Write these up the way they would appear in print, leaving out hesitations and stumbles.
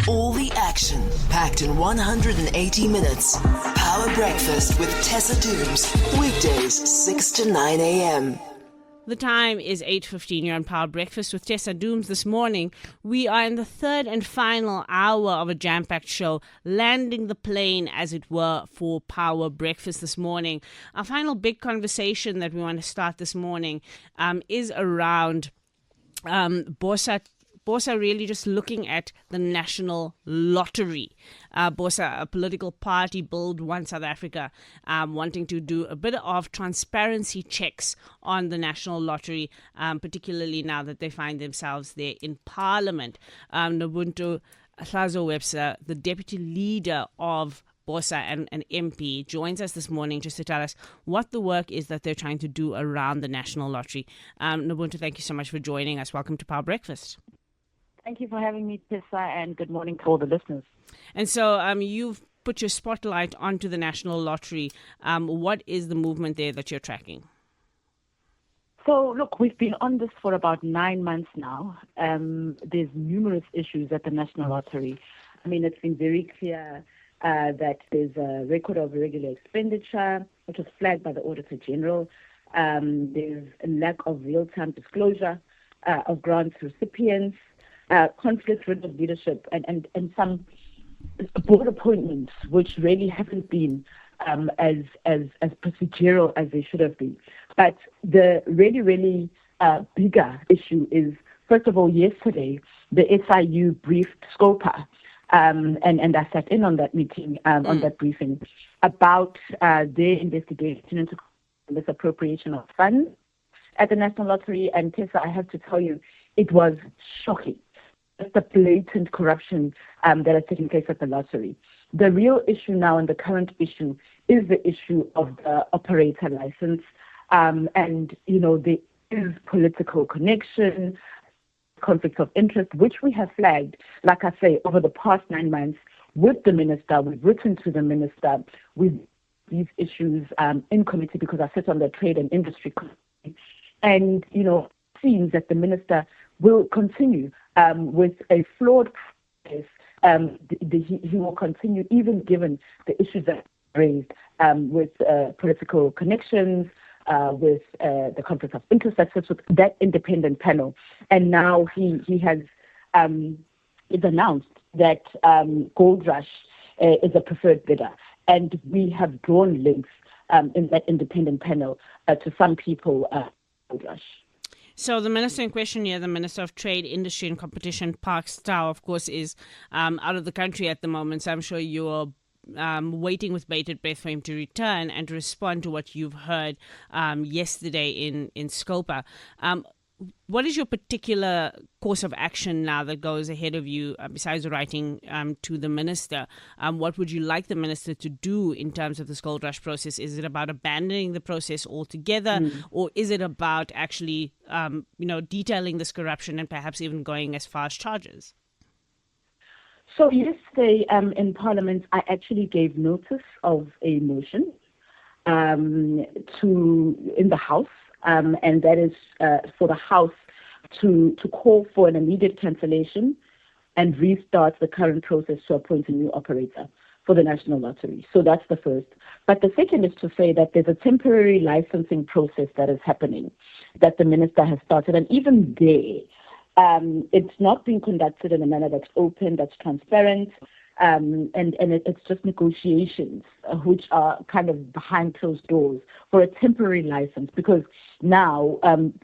All the action packed in 180 minutes. Power Breakfast with Tessa Dooms. Weekdays 6 to 9 a.m. The time is 8:15 here on Power Breakfast with Tessa Dooms. This morning, we are in the third and final hour of a jam-packed show, landing the plane, as it were, for Power Breakfast this morning. Our final big conversation that we want to start this morning is around BOSA really just looking at the national lottery. BOSA, a political party built one South Africa, wanting to do a bit of transparency checks on the national lottery, particularly now that they find themselves there in Parliament. Nobunto Hlazo-Webster, the deputy leader of BOSA and an MP, joins us this morning just to tell us what the work is that they're trying to do around the national lottery. Nobunto, thank you so much for joining us. Welcome to Power Breakfast. Thank you for having me, Tessa, and good morning to all the listeners. And so you've put your spotlight onto the national lottery. What is the movement there that you're tracking? So, look, we've been on this for about 9 months now. There's numerous issues at the national lottery. I mean, it's been very clear that there's a record of irregular expenditure, which was flagged by the Auditor General. There's a lack of real-time disclosure of grants recipients, conflict with leadership, and some board appointments which really haven't been as procedural as they should have been. But the really bigger issue is, first of all, yesterday the SIU briefed Scopa, and I sat in on that meeting, on that briefing, about their investigation into misappropriation of funds at the National Lottery. And Tessa, I have to tell you, it was shocking. The blatant corruption that is taking place at the lottery. The real issue now, and the current issue, is the issue of the operator license. And, you know, there is political connection, conflicts of interest, which we have flagged, like I say, over the past 9 months with the minister. We've written to the minister with these issues in committee, because I sit on the Trade and Industry Committee. And, you know, it seems that the minister will continue with a flawed process. He will continue, even given the issues that are raised with political connections, with the conflict of interest that sits with that independent panel. And now he has it's announced that Gold Rush is a preferred bidder. And we have drawn links in that independent panel to some people, Gold Rush. So the minister in question here, the Minister of Trade, Industry and Competition, Park Stow, of course, is out of the country at the moment. So I'm sure you're waiting with bated breath for him to return and to respond to what you've heard yesterday in Scopa. What is your particular course of action now that goes ahead of you, besides writing to the minister? What would you like the minister to do in terms of this Gold Rush process? Is it about abandoning the process altogether, or is it about actually, detailing this corruption and perhaps even going as far as charges? So yesterday in Parliament, I actually gave notice of a motion in the House. And that is for the House to call for an immediate cancellation and restart the current process to appoint a new operator for the National Lottery. So that's the first. But the second is to say that there's a temporary licensing process that is happening that the minister has started. And even there, it's not being conducted in a manner that's open, that's transparent. And it's just negotiations, which are kind of behind closed doors for a temporary license, because now,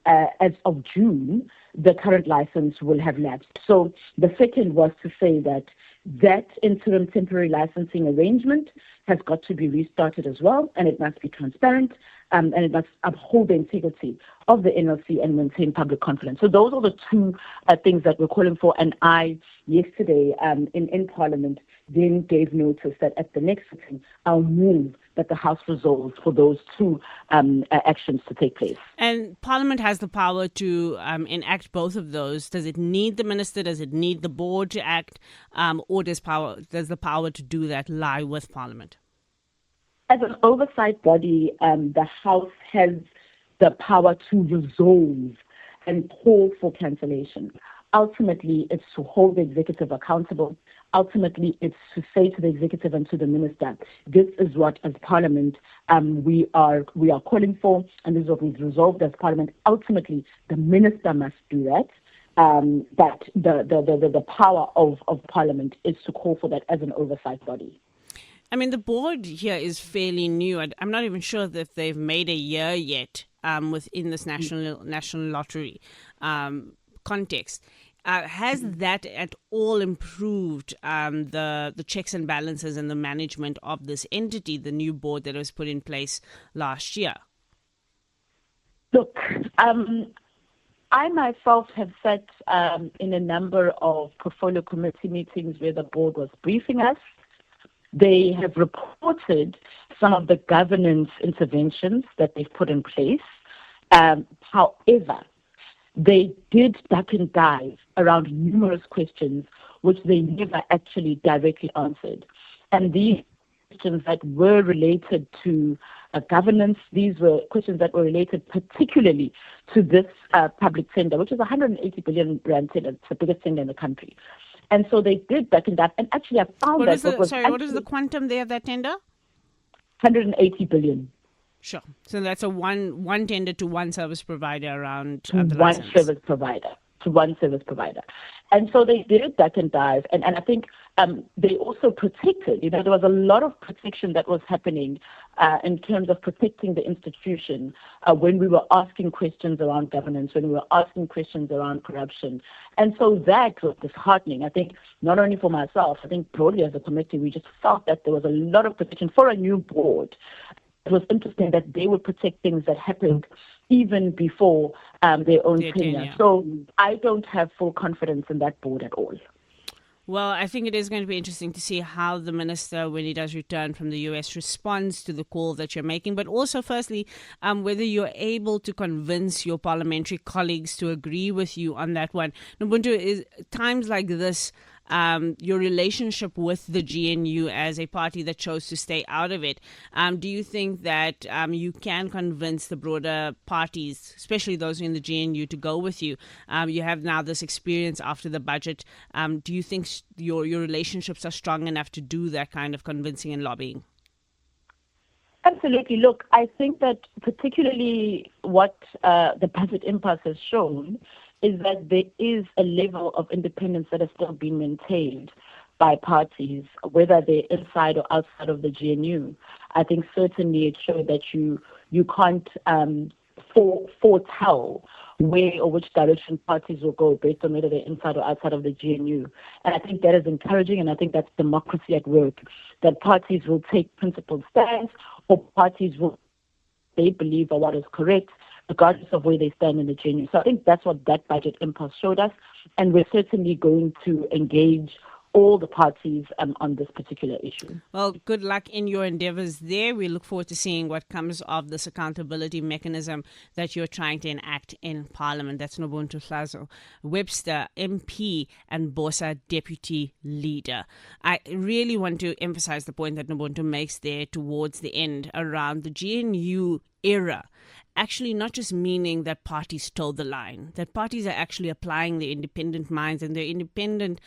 as of June, the current license will have lapsed. So the second was to say that interim temporary licensing arrangement has got to be restarted as well, and it must be transparent, and it must uphold the integrity of the NLC and maintain public confidence. So those are the two things that we're calling for. And I, yesterday in Parliament, then gave notice that at the next meeting, I'll move that the House resolves for those two actions to take place. And Parliament has the power to enact both of those. Does it need the minister? Does it need the board to act? Or does the power to do that lie with Parliament? As an oversight body, the House has the power to resolve and call for cancellation. Ultimately, it's to hold the executive accountable. Ultimately, it's to say to the executive and to the minister, this is what, as Parliament, we are calling for, and this is what we've resolved as Parliament. Ultimately, the minister must do that. But the power of Parliament is to call for that as an oversight body. I mean, the board here is fairly new. I'm not even sure that they've made a year yet within this national lottery context. Has that at all improved the checks and balances and the management of this entity, the new board that was put in place last year? Look, I myself have sat in a number of portfolio committee meetings where the board was briefing us. They have reported some of the governance interventions that they've put in place. However, they did duck and dive around numerous questions which they never actually directly answered. And these questions that were related to governance, these were questions that were related particularly to this public tender, which is 180 billion rand tender. It's the biggest tender in the country. And so they did duck and dive. And actually, I found what is the quantum there of that tender? 180 billion. Sure. So that's a one tender to one service provider around to the one license. service provider. And so they did duck and dive. And I think they also protected, there was a lot of protection that was happening in terms of protecting the institution when we were asking questions around governance, when we were asking questions around corruption. And so that was disheartening. I think not only for myself, I think broadly as a committee, we just felt that there was a lot of protection for a new board. It was interesting that they would protect things that happened even before their own tenure. So I don't have full confidence in that board at all. Well, I think it is going to be interesting to see how the minister, when he does return from the US, responds to the call that you're making. But also, firstly, whether you're able to convince your parliamentary colleagues to agree with you on that one. Nobunto, is times like this, your relationship with the GNU as a party that chose to stay out of it, do you think that you can convince the broader parties, especially those in the GNU, to go with you? You have now this experience after the budget. Do you think your relationships are strong enough to do that kind of convincing and lobbying? Absolutely. Look, I think that particularly what the budget impasse has shown is that there is a level of independence that is still being maintained by parties, whether they're inside or outside of the GNU. I think certainly it showed that you can't foretell where or which direction parties will go based on whether they're inside or outside of the GNU. And I think that is encouraging, and I think that's democracy at work, that parties will take principled stands or parties will, they believe are what is correct, regardless of where they stand in the GNU. So I think that's what that budget impasse showed us, and we're certainly going to engage all the parties on this particular issue. Well, good luck in your endeavors there. We look forward to seeing what comes of this accountability mechanism that you're trying to enact in Parliament. That's Nobunto Hlazo-Webster, MP and BOSA Deputy Leader. I really want to emphasize the point that Nobunto makes there towards the end around the GNU era. Actually not just meaning that parties toe the line, that parties are actually applying their independent minds and their independent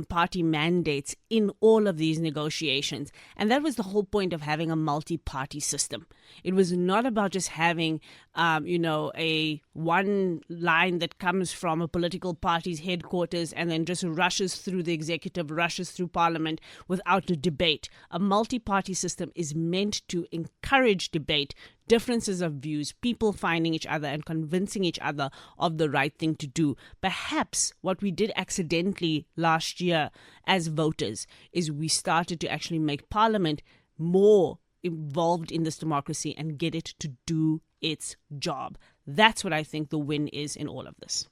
party mandates in all of these negotiations. And that was the whole point of having a multi-party system. It was not about just having, a one line that comes from a political party's headquarters and then just rushes through the executive, rushes through parliament without a debate. A multi-party system is meant to encourage debate, differences of views, people finding each other and convincing each other of the right thing to do. Perhaps what we did accidentally last year as voters is we started to actually make Parliament more involved in this democracy and get it to do its job. That's what I think the win is in all of this.